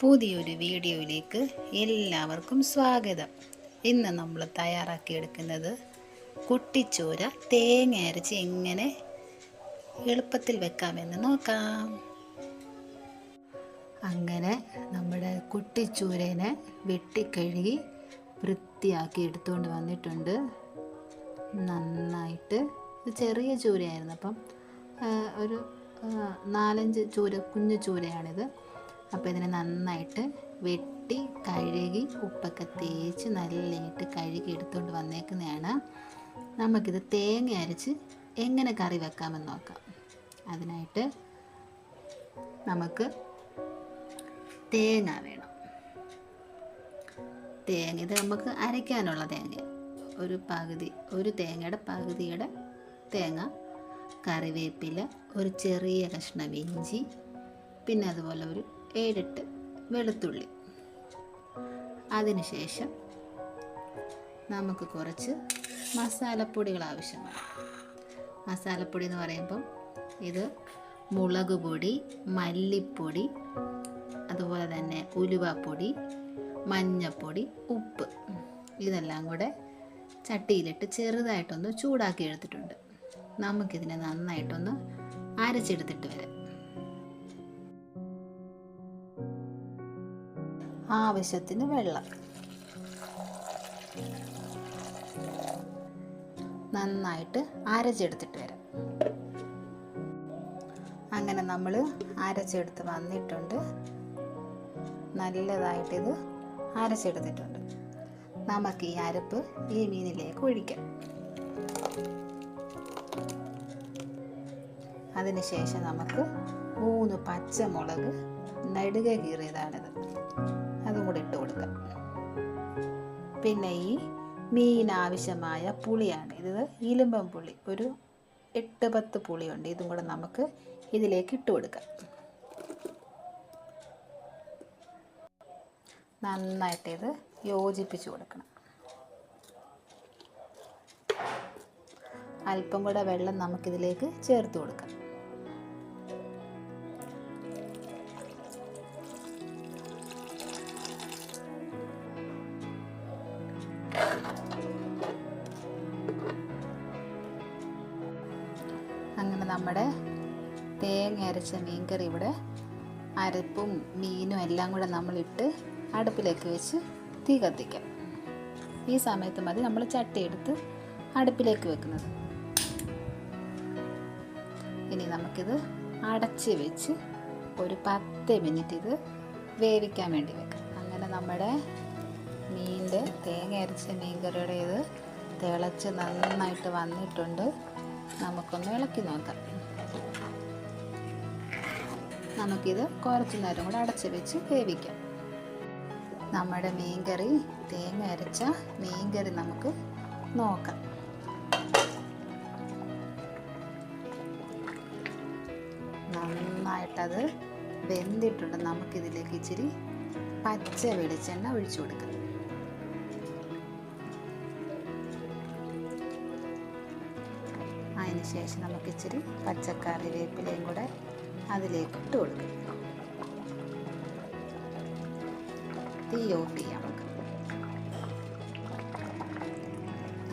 പുതിയൊരു വീഡിയോയിലേക്ക് എല്ലാവർക്കും സ്വാഗതം. ഇന്ന് നമ്മൾ തയ്യാറാക്കിയെടുക്കുന്നത് കുട്ടിച്ചോര തേങ്ങ അരച്ച് എങ്ങനെ എളുപ്പത്തിൽ വെക്കാമെന്ന് നോക്കാം. അങ്ങനെ നമ്മുടെ കുട്ടിച്ചൂരനെ വെട്ടിക്കഴുകി വൃത്തിയാക്കി എടുത്തുകൊണ്ട് വന്നിട്ടുണ്ട്. നന്നായിട്ട് ചെറിയ ചൂരയായിരുന്നു, അപ്പം ഒരു 4-5 ചൂര, കുഞ്ഞു ചൂരയാണിത്. അപ്പോൾ ഇതിനെ നന്നായിട്ട് വെട്ടി കഴുകി ഉപ്പൊക്കെ തേച്ച് നല്ലതായിട്ട് കഴുകി എടുത്തുകൊണ്ട് വന്നേക്കുന്നതാണ്. നമുക്കിത് തേങ്ങ അരച്ച് എങ്ങനെ കറി വെക്കാമെന്ന് നോക്കാം. അതിനായിട്ട് നമുക്ക് തേങ്ങ വേണം. തേങ്ങ ഇത് നമുക്ക് അരയ്ക്കാനുള്ള തേങ്ങ, ഒരു തേങ്ങയുടെ പകുതിയുടെ തേങ്ങ, കറിവേപ്പില, ഒരു ചെറിയ കഷ്ണം ഇഞ്ചി, പിന്നെ അതുപോലെ ഒരു 7-8 വെളുത്തുള്ളി. അതിനുശേഷം നമുക്ക് കുറച്ച് മസാലപ്പൊടികൾ ആവശ്യമാണ്. മസാലപ്പൊടി എന്ന് പറയുമ്പം ഇത് മുളക് പൊടി, മല്ലിപ്പൊടി, അതുപോലെ തന്നെ ഉലുവാപ്പൊടി, മഞ്ഞൾപ്പൊടി, ഉപ്പ്, ഇതെല്ലാം കൂടെ ചട്ടിയിലിട്ട് ചെറുതായിട്ടൊന്ന് ചൂടാക്കി എടുത്തിട്ടുണ്ട്. നമുക്കിതിനെ നന്നായിട്ടൊന്ന് അരച്ചെടുത്തിട്ട് വരാം. ആവശ്യത്തിന് വെള്ളം, നന്നായിട്ട് അരച്ചെടുത്തിട്ട് വരാം. അങ്ങനെ നമ്മൾ അരച്ചെടുത്ത് വന്നിട്ടുണ്ട്. നല്ലതായിട്ട് ഇത് അരച്ചെടുത്തിട്ടുണ്ട്. നമുക്ക് ഈ അരപ്പ് ഈ മീനിലേക്ക് ഒഴിക്കാം. അതിനുശേഷം നമുക്ക് 3 പച്ചമുളക് നെടുകെ കീറിയതാണിത്, അതും കൂടി ഇട്ട് കൊടുക്കാം. പിന്നെ ഈ മീൻ ആവശ്യമായ പുളിയാണ് ഇത്, ഇലുമ്പൻ പുളി, ഒരു 8-10 പുളിയുണ്ട്. ഇതും കൂടെ നമുക്ക് ഇതിലേക്ക് ഇട്ട് കൊടുക്കാം. നന്നായിട്ട് ഇത് യോജിപ്പിച്ച് കൊടുക്കണം. അല്പം കൂടെ വെള്ളം നമുക്കിതിലേക്ക് ചേർത്ത് കൊടുക്കാം. അങ്ങനെ നമ്മുടെ തേങ്ങ അരച്ച മീൻകറി ഇവിടെ അരപ്പും മീനും എല്ലാം കൂടെ നമ്മളിട്ട് അടുപ്പിലേക്ക് വെച്ച് തീ കത്തിക്കാം. ഈ സമയത്ത് മതി നമ്മൾ ചട്ടി എടുത്ത് അടുപ്പിലേക്ക് വെക്കുന്നത്. ഇനി നമുക്കിത് അടച്ച് വെച്ച് ഒരു 10 മിനിറ്റ് ഇത് വേവിക്കാൻ വേണ്ടി വെക്കാം. അങ്ങനെ നമ്മുടെ തേങ്ങ അരച്ച മീൻകറിയുടെ ഇത് തിളച്ച് നന്നായിട്ട് വന്നിട്ടുണ്ട്. നമുക്കൊന്ന് ഇളക്കി നോക്കാം. നമുക്കിത് കുറച്ച് നേരം കൂടെ അടച്ച് വെച്ച് വേവിക്കാം. നമ്മുടെ മീൻകറി, തേങ്ങ അരച്ച മീൻകറി നമുക്ക് നോക്കാം. നന്നായിട്ടത് വെന്തിട്ടുണ്ട്. നമുക്കിതിലേക്ക് ഇച്ചിരി പച്ച വെളിച്ചെണ്ണ ഒഴിച്ചു കൊടുക്കാം. അതിന് ശേഷം നമുക്ക് ഇച്ചിരി പച്ചക്കറിവേപ്പിലയും കൂടെ അതിലേക്ക് ഇട്ട് കൊടുക്കാം. തീ ഓഫ് ചെയ്യാം നമുക്ക്.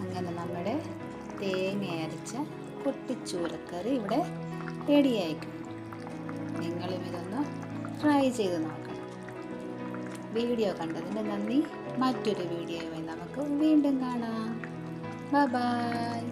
അങ്ങനെ നമ്മുടെ തേങ്ങ അരച്ച കുട്ടിച്ചൂരക്കറി ഇവിടെ റെഡിയായിരിക്കും. നിങ്ങളും ഇതൊന്ന് ട്രൈ ചെയ്ത് നോക്കണം. വീഡിയോ കണ്ടതിന് നന്ദി. മറ്റൊരു വീഡിയോയുമായി നമുക്ക് വീണ്ടും കാണാം. Bye bye.